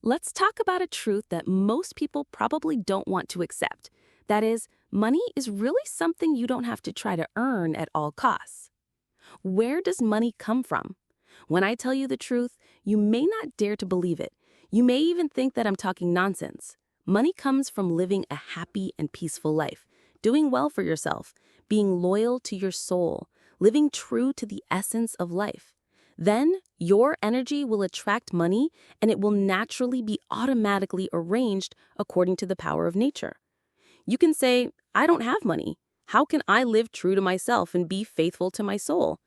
Let's talk about a truth that most people probably don't want to accept. That is, money is really something you don't have to try to earn at all costs. Where does money come from? When I tell you the truth, you may not dare to believe it. You may even think that I'm talking nonsense. Money comes from living a happy and peaceful life, doing well for yourself, being loyal to your soul, living true to the essence of life. Then your energy will attract money and it will naturally be automatically arranged according to the power of nature. You can say, I don't have money. How can I live true to myself and be faithful to my soul?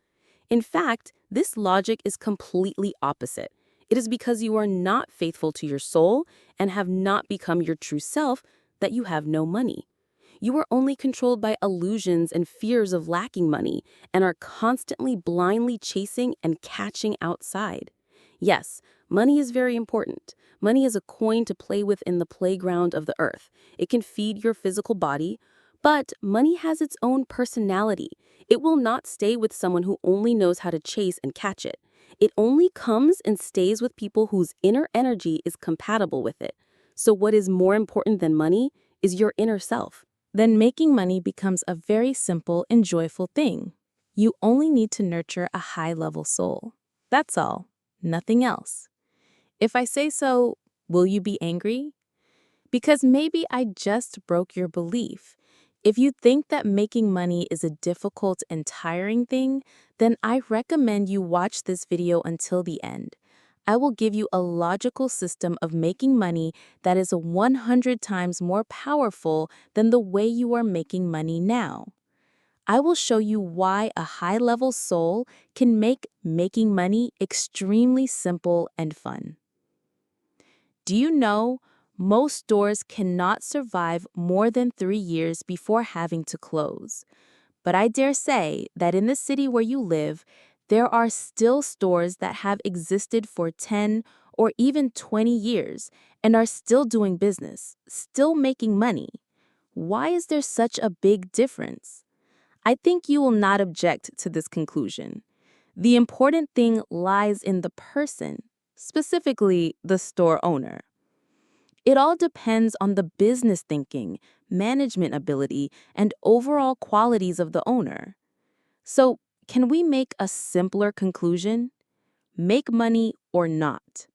In fact, this logic is completely opposite. It is because you are not faithful to your soul and have not become your true self that you have no money. You are only controlled by illusions and fears of lacking money and are constantly blindly chasing and catching outside. Yes, money is very important. Money is a coin to play with in the playground of the earth. It can feed your physical body, but money has its own personality. It will not stay with someone who only knows how to chase and catch it. It only comes and stays with people whose inner energy is compatible with it. So what is more important than money is your inner self. Then making money becomes a very simple and joyful thing. You only need to nurture a high-level soul. That's all, nothing else. If I say so, will you be angry? Because maybe I just broke your belief. If you think that making money is a difficult and tiring thing, then I recommend you watch this video until the end. I will give you a logical system of making money that is 100 times more powerful than the way you are making money now. I will show you why a high-level soul can make making money extremely simple and fun. Do you know most stores cannot survive more than 3 years before having to close? But I dare say that in the city where you live, there are still stores that have existed for 10 or even 20 years and are still doing business, still making money. Why is there such a big difference? I think you will not object to this conclusion. The important thing lies in the person, specifically the store owner. It all depends on the business thinking, management ability, and overall qualities of the owner. So, can we make a simpler conclusion? Make money or not.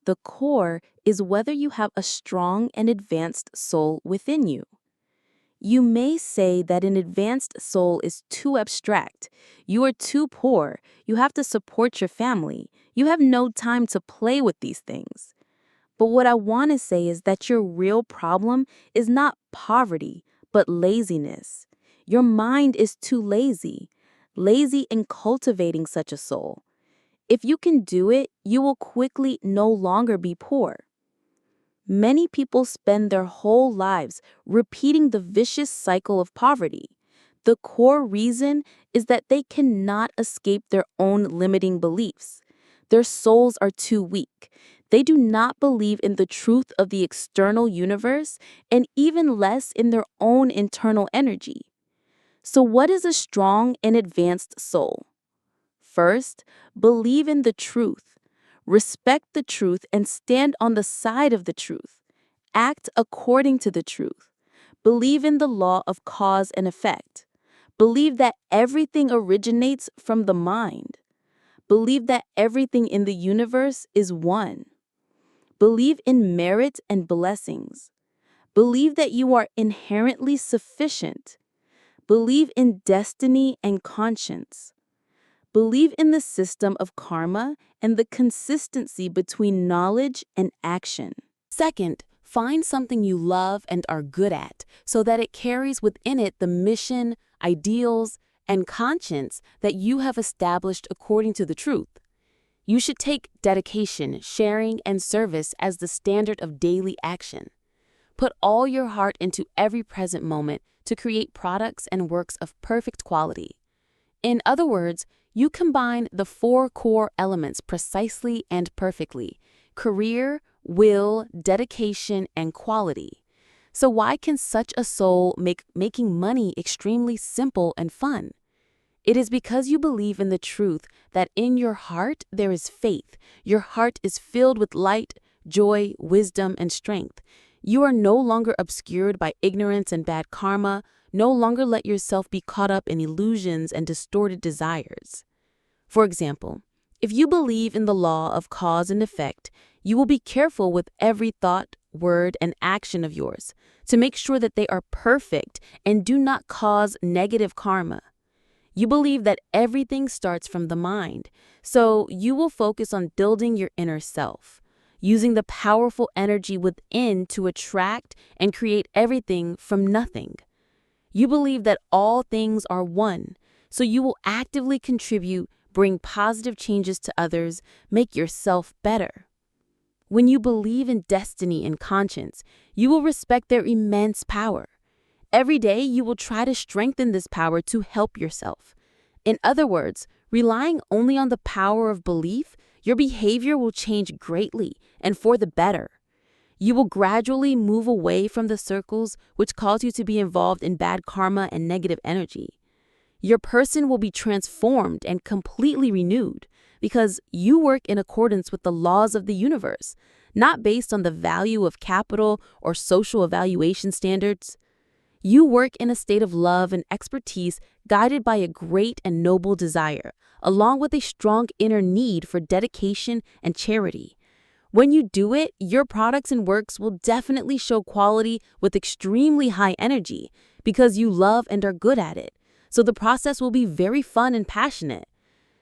The core is whether you have a strong and advanced soul within you. You may say that an advanced soul is too abstract. You are too poor. You have to support your family. You have no time to play with these things. But what I want to say is that your real problem is not poverty, but laziness. Your mind is too lazy in cultivating such a soul. If you can do it, you will quickly no longer be poor. Many people spend their whole lives repeating the vicious cycle of poverty. The core reason is that they cannot escape their own limiting beliefs. Their souls are too weak. They do not believe in the truth of the external universe and even less in their own internal energy. So what is a strong and advanced soul? First, believe in the truth. Respect the truth and stand on the side of the truth. Act according to the truth. Believe in the law of cause and effect. Believe that everything originates from the mind. Believe that everything in the universe is one. Believe in merit and blessings. Believe that you are inherently sufficient. Believe in destiny and conscience. Believe in the system of karma and the consistency between knowledge and action. Second, find something you love and are good at so that it carries within it the mission, ideals, and conscience that you have established according to the truth. You should take dedication, sharing, and service as the standard of daily action. Put all your heart into every present moment to create products and works of perfect quality. In other words, you combine the 4 core elements precisely and perfectly: career, will, dedication, and quality. So why can such a soul make making money extremely simple and fun? It is because you believe in the truth that in your heart there is faith. Your heart is filled with light, joy, wisdom, and strength. You are no longer obscured by ignorance and bad karma. No longer let yourself be caught up in illusions and distorted desires. For example, if you believe in the law of cause and effect, you will be careful with every thought, word, and action of yours to make sure that they are perfect and do not cause negative karma. You believe that everything starts from the mind, so you will focus on building your inner self, using the powerful energy within to attract and create everything from nothing. You believe that all things are one, so you will actively contribute, bring positive changes to others, make yourself better. When you believe in destiny and conscience, you will respect their immense power. Every day, you will try to strengthen this power to help yourself. In other words, relying only on the power of belief, your behavior will change greatly and for the better. You will gradually move away from the circles which cause you to be involved in bad karma and negative energy. Your person will be transformed and completely renewed because you work in accordance with the laws of the universe, not based on the value of capital or social evaluation standards. You work in a state of love and expertise guided by a great and noble desire, along with a strong inner need for dedication and charity. When you do it, your products and works will definitely show quality with extremely high energy because you love and are good at it. So the process will be very fun and passionate.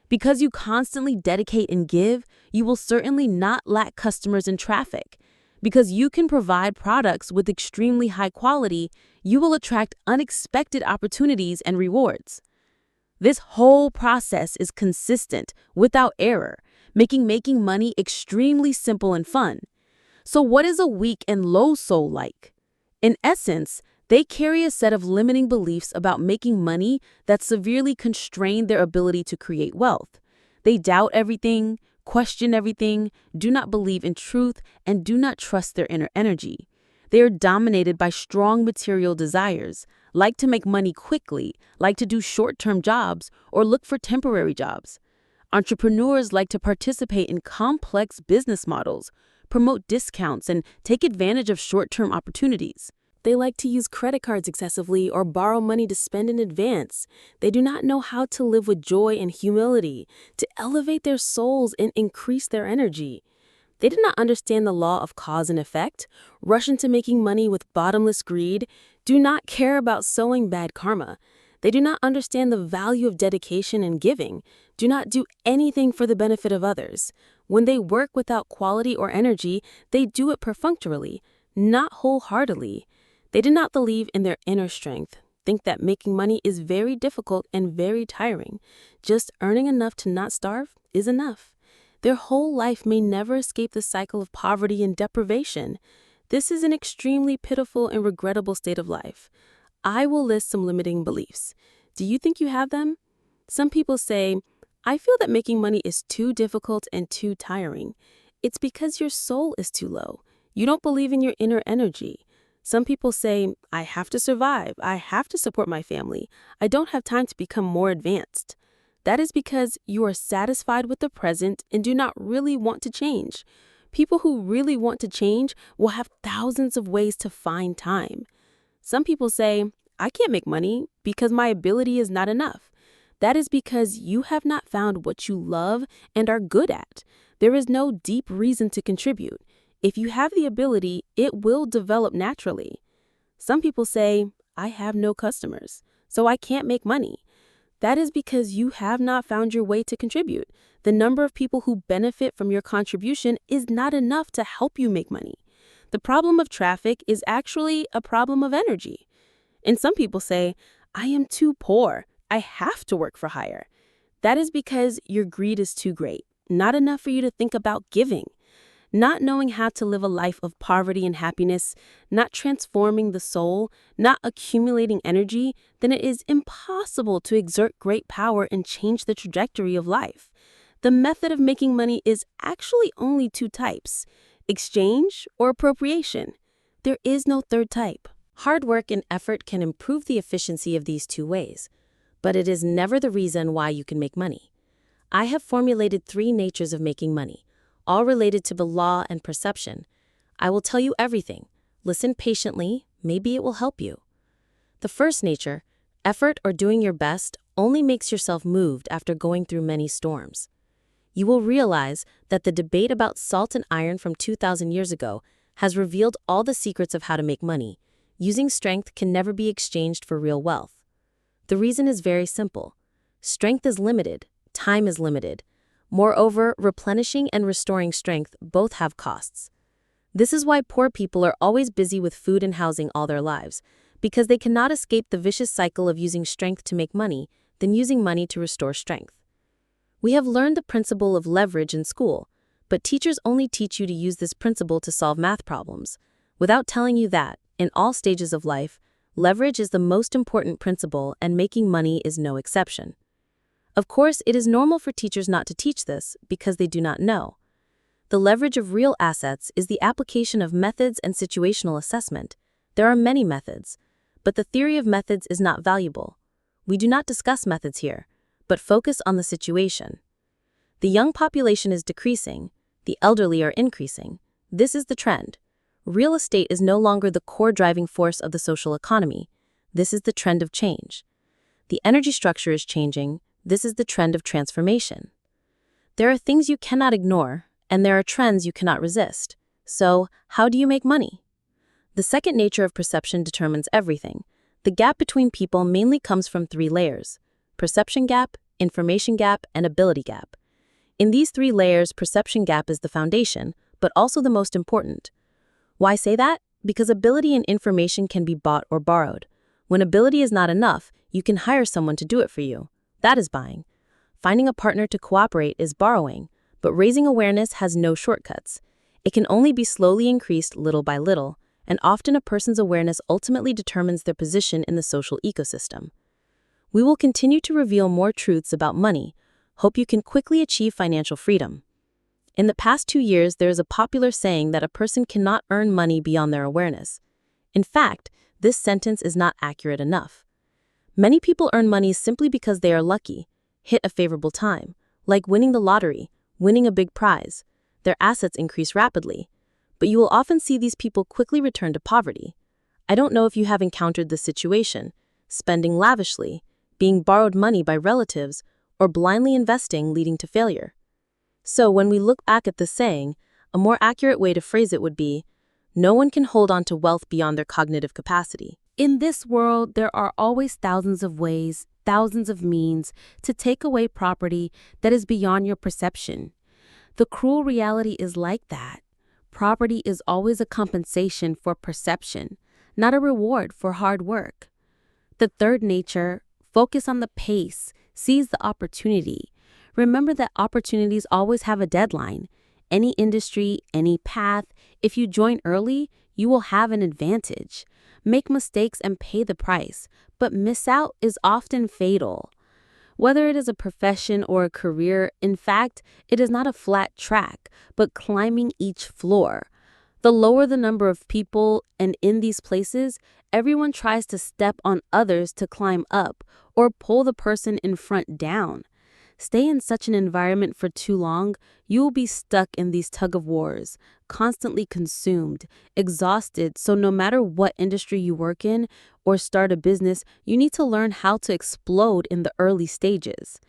Because you constantly dedicate and give, you will certainly not lack customers and traffic. Because you can provide products with extremely high quality, you will attract unexpected opportunities and rewards. This whole process is consistent, without error, making money extremely simple and fun. So what is a weak and low soul like? In essence, they carry a set of limiting beliefs about making money that severely constrain their ability to create wealth. They doubt everything, question everything, do not believe in truth, and do not trust their inner energy. They are dominated by strong material desires, like to make money quickly, like to do short-term jobs, or look for temporary jobs. Entrepreneurs like to participate in complex business models, promote discounts, and take advantage of short-term opportunities. They like to use credit cards excessively or borrow money to spend in advance. They do not know how to live with joy and humility, to elevate their souls and increase their energy. They do not understand the law of cause and effect, rush into making money with bottomless greed, do not care about sowing bad karma. They do not understand the value of dedication and giving, do not do anything for the benefit of others. When they work without quality or energy, they do it perfunctorily, not wholeheartedly. They do not believe in their inner strength, think that making money is very difficult and very tiring. Just earning enough to not starve is enough. Their whole life may never escape the cycle of poverty and deprivation. This is an extremely pitiful and regrettable state of life. I will list some limiting beliefs. Do you think you have them? Some people say, I feel that making money is too difficult and too tiring. It's because your soul is too low. You don't believe in your inner energy. Some people say, I have to survive. I have to support my family. I don't have time to become more advanced. That is because you are satisfied with the present and do not really want to change. People who really want to change will have thousands of ways to find time. Some people say, I can't make money because my ability is not enough. That is because you have not found what you love and are good at. There is no deep reason to contribute. If you have the ability, it will develop naturally. Some people say, I have no customers, so I can't make money. That is because you have not found your way to contribute. The number of people who benefit from your contribution is not enough to help you make money. The problem of traffic is actually a problem of energy. And some people say, I am too poor. I have to work for hire. That is because your greed is too great, not enough for you to think about giving. Not knowing how to live a life of poverty and happiness, not transforming the soul, not accumulating energy, then it is impossible to exert great power and change the trajectory of life. The method of making money is actually only two types: exchange or appropriation. There is no third type. Hard work and effort can improve the efficiency of these two ways, but it is never the reason why you can make money. I have formulated 3 natures of making money. all related to the law and perception. I will tell you everything. Listen patiently, maybe it will help you. The first nature, effort or doing your best, only makes yourself moved after going through many storms. You will realize that the debate about salt and iron from 2,000 years ago has revealed all the secrets of how to make money. Using strength can never be exchanged for real wealth. The reason is very simple. Strength is limited, time is limited. Moreover, replenishing and restoring strength both have costs. This is why poor people are always busy with food and housing all their lives, because they cannot escape the vicious cycle of using strength to make money, then using money to restore strength. We have learned the principle of leverage in school, but teachers only teach you to use this principle to solve math problems, without telling you that, in all stages of life, leverage is the most important principle and making money is no exception. Of course, it is normal for teachers not to teach this because they do not know. The leverage of real assets is the application of methods and situational assessment. There are many methods, but the theory of methods is not valuable. We do not discuss methods here, but focus on the situation. The young population is decreasing, the elderly are increasing. This is the trend. Real estate is no longer the core driving force of the social economy. This is the trend of change. The energy structure is changing. This is the trend of transformation. There are things you cannot ignore, and there are trends you cannot resist. So, how do you make money? The second nature of perception determines everything. The gap between people mainly comes from three layers: perception gap, information gap, and ability gap. In these three layers, perception gap is the foundation, but also the most important. Why say that? Because ability and information can be bought or borrowed. When ability is not enough, you can hire someone to do it for you. That is buying. Finding a partner to cooperate is borrowing, but raising awareness has no shortcuts. It can only be slowly increased little by little, and often a person's awareness ultimately determines their position in the social ecosystem. We will continue to reveal more truths about money. Hope you can quickly achieve financial freedom. In the past 2 years, there is a popular saying that a person cannot earn money beyond their awareness. In fact, this sentence is not accurate enough. Many people earn money simply because they are lucky, hit a favorable time, like winning the lottery, winning a big prize. Their assets increase rapidly, but you will often see these people quickly return to poverty. I don't know if you have encountered this situation: spending lavishly, being borrowed money by relatives, or blindly investing leading to failure. So when we look back at this saying, a more accurate way to phrase it would be, no one can hold on to wealth beyond their cognitive capacity. In this world, there are always thousands of ways, thousands of means to take away property that is beyond your perception. The cruel reality is like that. Property is always a compensation for perception, not a reward for hard work. The third nature, focus on the pace, seize the opportunity. Remember that opportunities always have a deadline. Any industry, any path, if you join early, you will have an advantage. Make mistakes and pay the price, but miss out is often fatal. Whether it is a profession or a career, in fact, it is not a flat track, but climbing each floor. The lower the number of people, and in these places, everyone tries to step on others to climb up or pull the person in front down. Stay in such an environment for too long, you will be stuck in these tug-of-wars, constantly consumed, exhausted. So no matter what industry you work in or start a business, you need to learn how to explode in the early stages.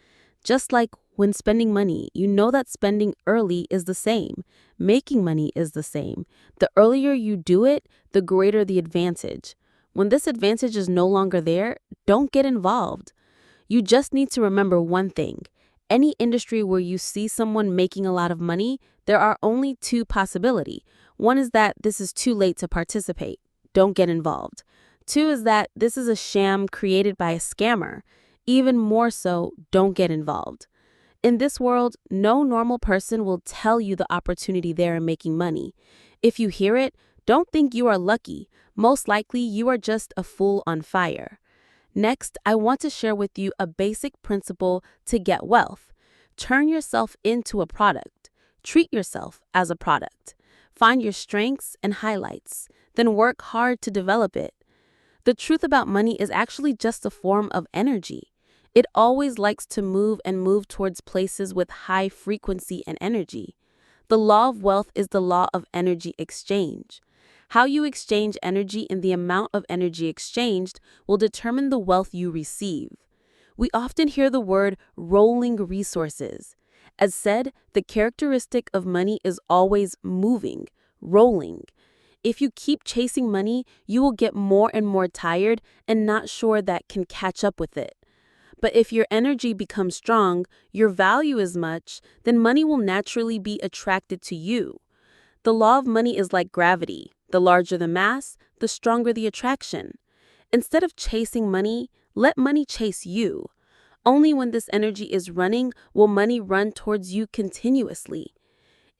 Just like when spending money, you know that spending early is the same. Making money is the same. The earlier you do it, the greater the advantage. When this advantage is no longer there, don't get involved. You just need to remember one thing. Any industry where you see someone making a lot of money, there are only two possibilities. One is that this is too late to participate. Don't get involved. Two is that this is a sham created by a scammer. Even more so, don't get involved. In this world, no normal person will tell you the opportunity there in making money. If you hear it, don't think you are lucky. Most likely, you are just a fool on fire. Next, I want to share with you a basic principle to get wealth. Turn yourself into a product. Treat yourself as a product. Find your strengths and highlights, then work hard to develop it. The truth about money is actually just a form of energy. It always likes to move and move towards places with high frequency and energy. The law of wealth is the law of energy exchange. How you exchange energy and the amount of energy exchanged will determine the wealth you receive. We often hear the word rolling resources. As said, the characteristic of money is always moving, rolling. If you keep chasing money, you will get more and more tired and not sure that can catch up with it. But if your energy becomes strong, your value is much, then money will naturally be attracted to you. The law of money is like gravity. The larger the mass, the stronger the attraction. Instead of chasing money, let money chase you. Only when this energy is running will money run towards you continuously.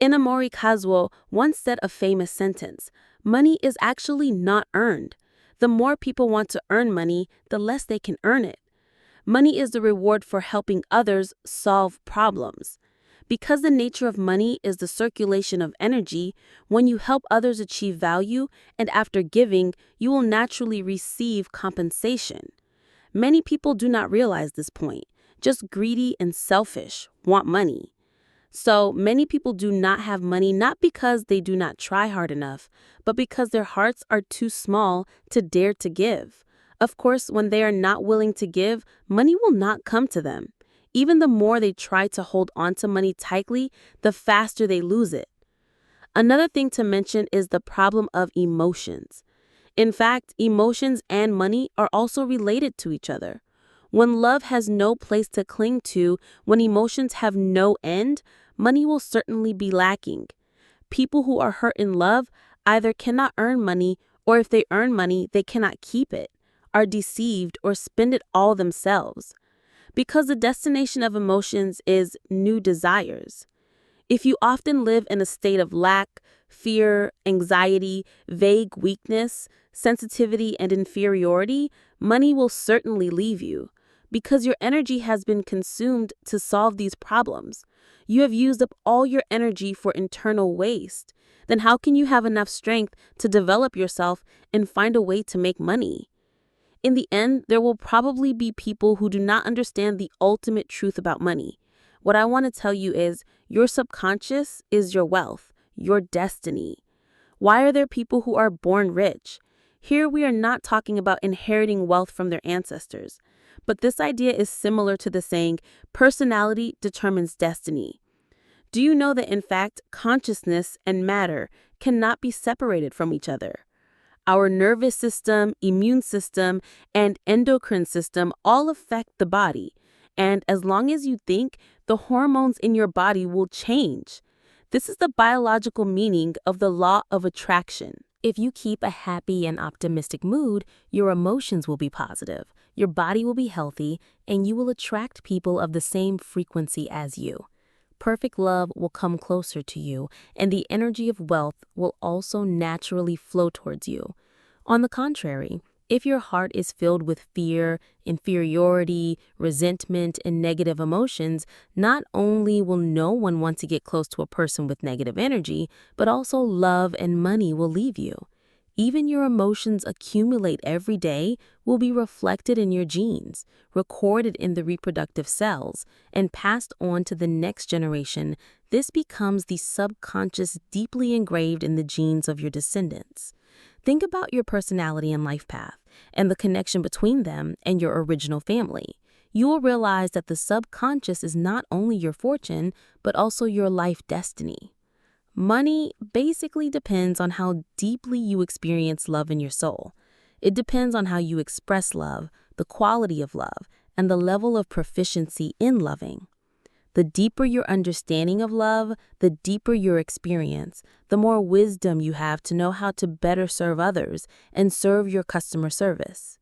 Inamori Kazuo once said a famous sentence, "Money is actually not earned. The more people want to earn money, the less they can earn it. Money is the reward for helping others solve problems." Because the nature of money is the circulation of energy, when you help others achieve value and after giving, you will naturally receive compensation. Many people do not realize this point, just greedy and selfish, want money. So many people do not have money not because they do not try hard enough, but because their hearts are too small to dare to give. Of course, when they are not willing to give, money will not come to them. Even the more they try to hold on to money tightly, the faster they lose it. Another thing to mention is the problem of emotions. In fact, emotions and money are also related to each other. When love has no place to cling to, when emotions have no end, money will certainly be lacking. People who are hurt in love either cannot earn money, or if they earn money, they cannot keep it, are deceived, or spend it all themselves. Because the destination of emotions is new desires. If you often live in a state of lack, fear, anxiety, vague weakness, sensitivity, and inferiority, money will certainly leave you. Because your energy has been consumed to solve these problems. You have used up all your energy for internal waste. Then how can you have enough strength to develop yourself and find a way to make money? In the end, there will probably be people who do not understand the ultimate truth about money. What I want to tell you is your subconscious is your wealth, your destiny. Why are there people who are born rich? Here we are not talking about inheriting wealth from their ancestors, but this idea is similar to the saying, personality determines destiny. Do you know that in fact, consciousness and matter cannot be separated from each other? Our nervous system, immune system, and endocrine system all affect the body. And as long as you think, the hormones in your body will change. This is the biological meaning of the law of attraction. If you keep a happy and optimistic mood, your emotions will be positive, your body will be healthy, and you will attract people of the same frequency as you. Perfect love will come closer to you, and the energy of wealth will also naturally flow towards you. On the contrary, if your heart is filled with fear, inferiority, resentment, and negative emotions, not only will no one want to get close to a person with negative energy, but also love and money will leave you. Even your emotions accumulate every day will be reflected in your genes, recorded in the reproductive cells, and passed on to the next generation. This becomes the subconscious deeply engraved in the genes of your descendants. Think about your personality and life path, and the connection between them and your original family. You will realize that the subconscious is not only your fortune, but also your life destiny. Money basically depends on how deeply you experience love in your soul. It depends on how you express love, the quality of love, and the level of proficiency in loving. The deeper your understanding of love, the deeper your experience, the more wisdom you have to know how to better serve others and serve your customer service.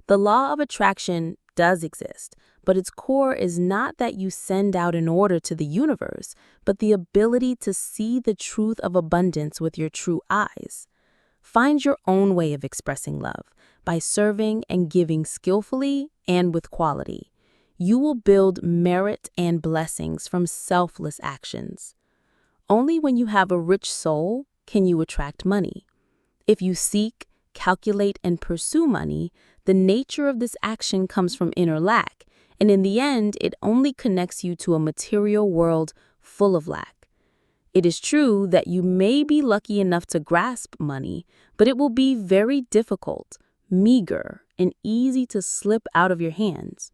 The law of attraction does exist, but its core is not that you send out an order to the universe, but the ability to see the truth of abundance with your true eyes. Find your own way of expressing love by serving and giving skillfully and with quality. You will build merit and blessings from selfless actions. Only when you have a rich soul can you attract money. If you seek, calculate, and pursue money, the nature of this action comes from inner lack, and in the end, it only connects you to a material world full of lack. It is true that you may be lucky enough to grasp money, but it will be very difficult, meager, and easy to slip out of your hands.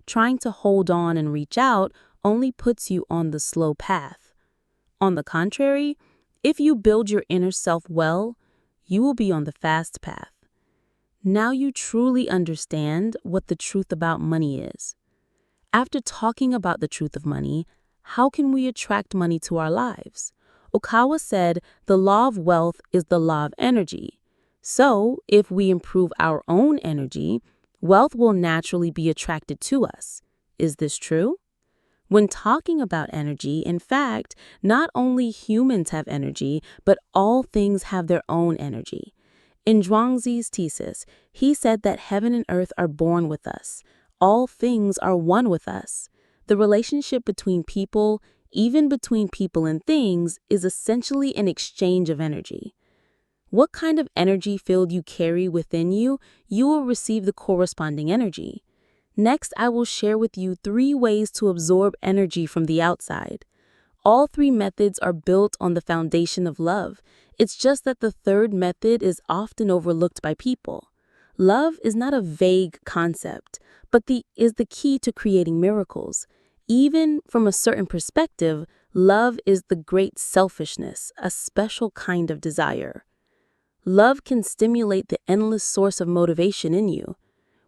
Trying to hold on and reach out only puts you on the slow path. On the contrary, if you build your inner self well, you will be on the fast path. Now you truly understand what the truth about money is. After talking about the truth of money, how can we attract money to our lives? Okawa said the law of wealth is the law of energy. So, if we improve our own energy, wealth will naturally be attracted to us. Is this true? When talking about energy, in fact, not only humans have energy, but all things have their own energy. In Zhuangzi's thesis, he said that heaven and earth are born with us. All things are one with us. The relationship between people, even between people and things, is essentially an exchange of energy. What kind of energy field you carry within you, you will receive the corresponding energy. Next, I will share with you 3 ways to absorb energy from the outside. All 3 methods are built on the foundation of love. It's just that the third method is often overlooked by people. Love is not a vague concept, but is the key to creating miracles. Even from a certain perspective, love is the great selfishness, a special kind of desire. Love can stimulate the endless source of motivation in you.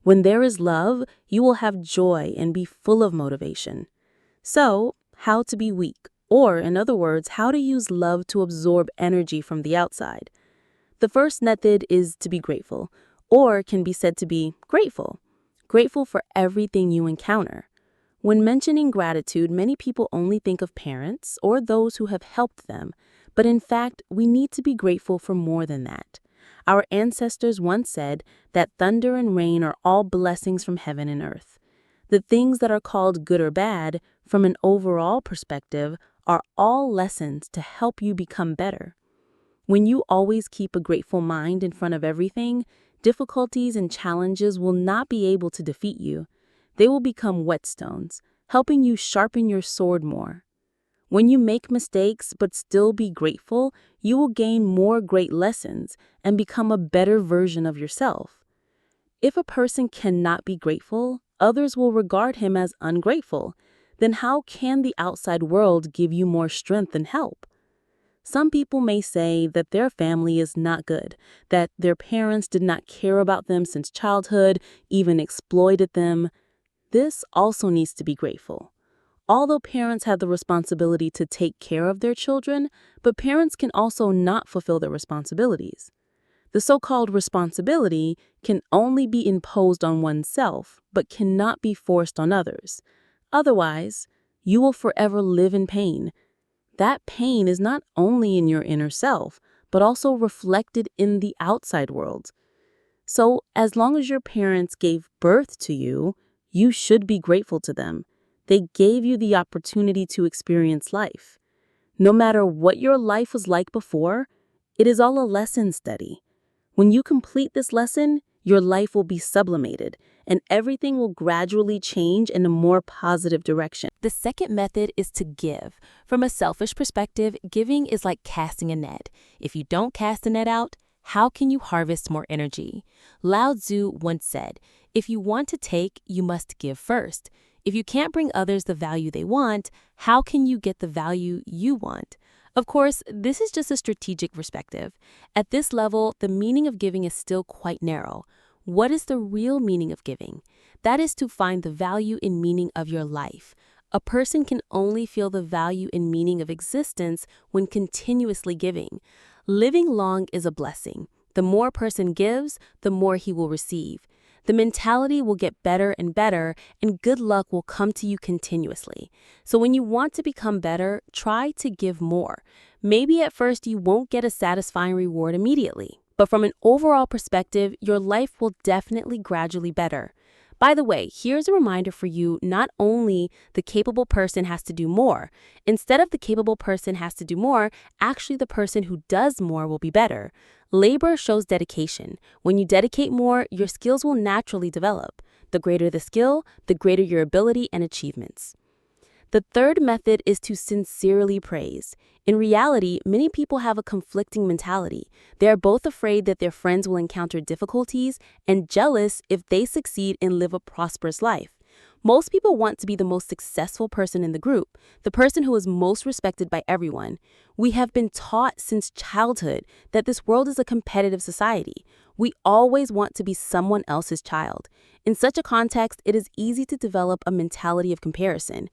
When there is love, you will have joy and be full of motivation. So, how to be weak, or in other words, how to use love to absorb energy from the outside. The first method is to be grateful, or can be said to be grateful. Grateful for everything you encounter. When mentioning gratitude, many people only think of parents or those who have helped them, but in fact, we need to be grateful for more than that. Our ancestors once said that thunder and rain are all blessings from heaven and earth. The things that are called good or bad, from an overall perspective, are all lessons to help you become better. When you always keep a grateful mind in front of everything, difficulties and challenges will not be able to defeat you. They will become whetstones, helping you sharpen your sword more. When you make mistakes but still be grateful, you will gain more great lessons and become a better version of yourself. If a person cannot be grateful, others will regard him as ungrateful. Then how can the outside world give you more strength and help? Some people may say that their family is not good, that their parents did not care about them since childhood, even exploited them. This also needs to be grateful. Although parents have the responsibility to take care of their children, but parents can also not fulfill their responsibilities. The so-called responsibility can only be imposed on oneself, but cannot be forced on others. Otherwise, you will forever live in pain. That pain is not only in your inner self, but also reflected in the outside world. So, as long as your parents gave birth to you, you should be grateful to them. They gave you the opportunity to experience life. No matter what your life was like before, it is all a lesson study. When you complete this lesson, your life will be sublimated, and everything will gradually change in a more positive direction. The second method is to give. From a selfish perspective, giving is like casting a net. If you don't cast a net out, how can you harvest more energy? Lao Tzu once said, "If you want to take, you must give first. If you can't bring others the value they want, how can you get the value you want?" Of course, this is just a strategic perspective. At this level, the meaning of giving is still quite narrow. What is the real meaning of giving? That is to find the value and meaning of your life. A person can only feel the value and meaning of existence when continuously giving. Living long is a blessing. The more a person gives, the more he will receive. The mentality will get better and better, and good luck will come to you continuously. So when you want to become better, try to give more. Maybe at first you won't get a satisfying reward immediately, but from an overall perspective, your life will definitely gradually better. By the way, here's a reminder for you, not only the capable person has to do more. Instead of the capable person has to do more, actually the person who does more will be better. Labor shows dedication. When you dedicate more, your skills will naturally develop. The greater the skill, the greater your ability and achievements. The third method is to sincerely praise. In reality, many people have a conflicting mentality. They are both afraid that their friends will encounter difficulties and jealous if they succeed and live a prosperous life. Most people want to be the most successful person in the group, the person who is most respected by everyone. We have been taught since childhood that this world is a competitive society. We always want to be someone else's child. In such a context, it is easy to develop a mentality of comparison.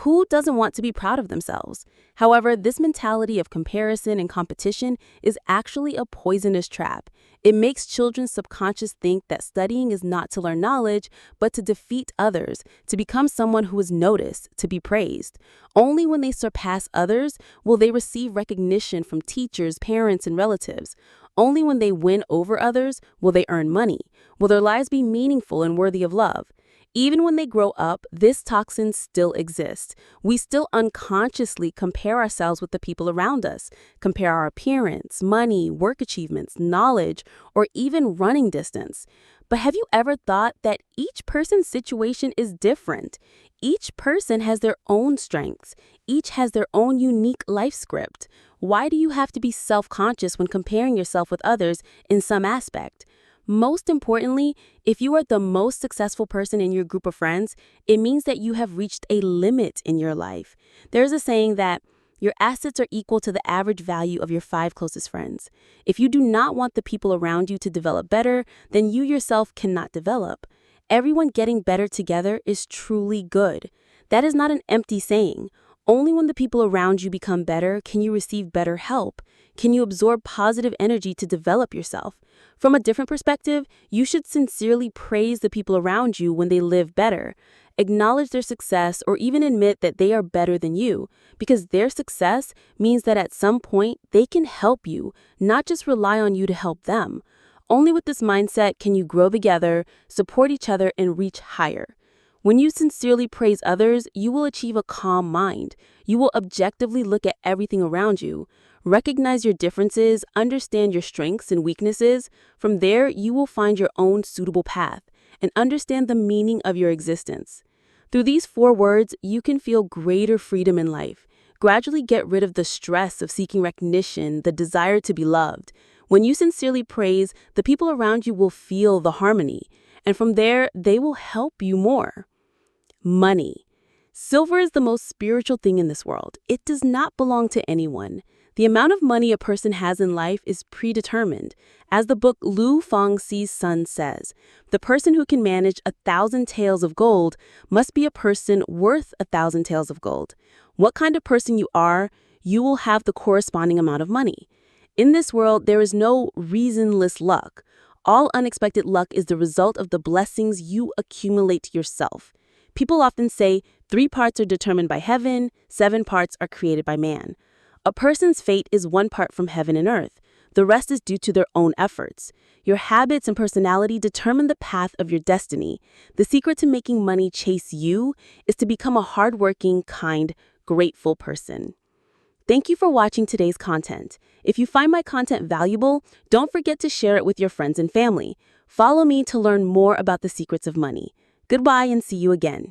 Who doesn't want to be proud of themselves? However, this mentality of comparison and competition is actually a poisonous trap. It makes children's subconscious think that studying is not to learn knowledge, but to defeat others, to become someone who is noticed, to be praised. Only when they surpass others will they receive recognition from teachers, parents, and relatives. Only when they win over others will they earn money. Will their lives be meaningful and worthy of love? Even when they grow up, this toxin still exists. We still unconsciously compare ourselves with the people around us, compare our appearance, money, work achievements, knowledge, or even running distance. But have you ever thought that each person's situation is different? Each person has their own strengths. Each has their own unique life script. Why do you have to be self-conscious when comparing yourself with others in some aspect? Most importantly, if you are the most successful person in your group of friends, it means that you have reached a limit in your life. There's a saying that your assets are equal to the average value of your 5 closest friends. If you do not want the people around you to develop better, then you yourself cannot develop. Everyone getting better together is truly good. That is not an empty saying. Only when the people around you become better can you receive better help. Can you absorb positive energy to develop yourself? From a different perspective, you should sincerely praise the people around you when they live better. Acknowledge their success or even admit that they are better than you, because their success means that at some point they can help you, not just rely on you to help them. Only with this mindset can you grow together, support each other, and reach higher. When you sincerely praise others, you will achieve a calm mind. You will objectively look at everything around you, recognize your differences, understand your strengths and weaknesses. From there, you will find your own suitable path and understand the meaning of your existence. Through these 4 words, you can feel greater freedom in life. Gradually get rid of the stress of seeking recognition, the desire to be loved. When you sincerely praise, the people around you will feel the harmony, and from there, they will help you more. Money. Silver is the most spiritual thing in this world. It does not belong to anyone. The amount of money a person has in life is predetermined. As the book Lu Fangxi's Son says, the person who can manage 1,000 taels of gold must be a person worth 1,000 taels of gold. What kind of person you are, you will have the corresponding amount of money. In this world, there is no reasonless luck. All unexpected luck is the result of the blessings you accumulate yourself. People often say 3 parts are determined by heaven, 7 parts are created by man. A person's fate is 1 part from heaven and earth. The rest is due to their own efforts. Your habits and personality determine the path of your destiny. The secret to making money chase you is to become a hardworking, kind, grateful person. Thank you for watching today's content. If you find my content valuable, don't forget to share it with your friends and family. Follow me to learn more about the secrets of money. Goodbye and see you again.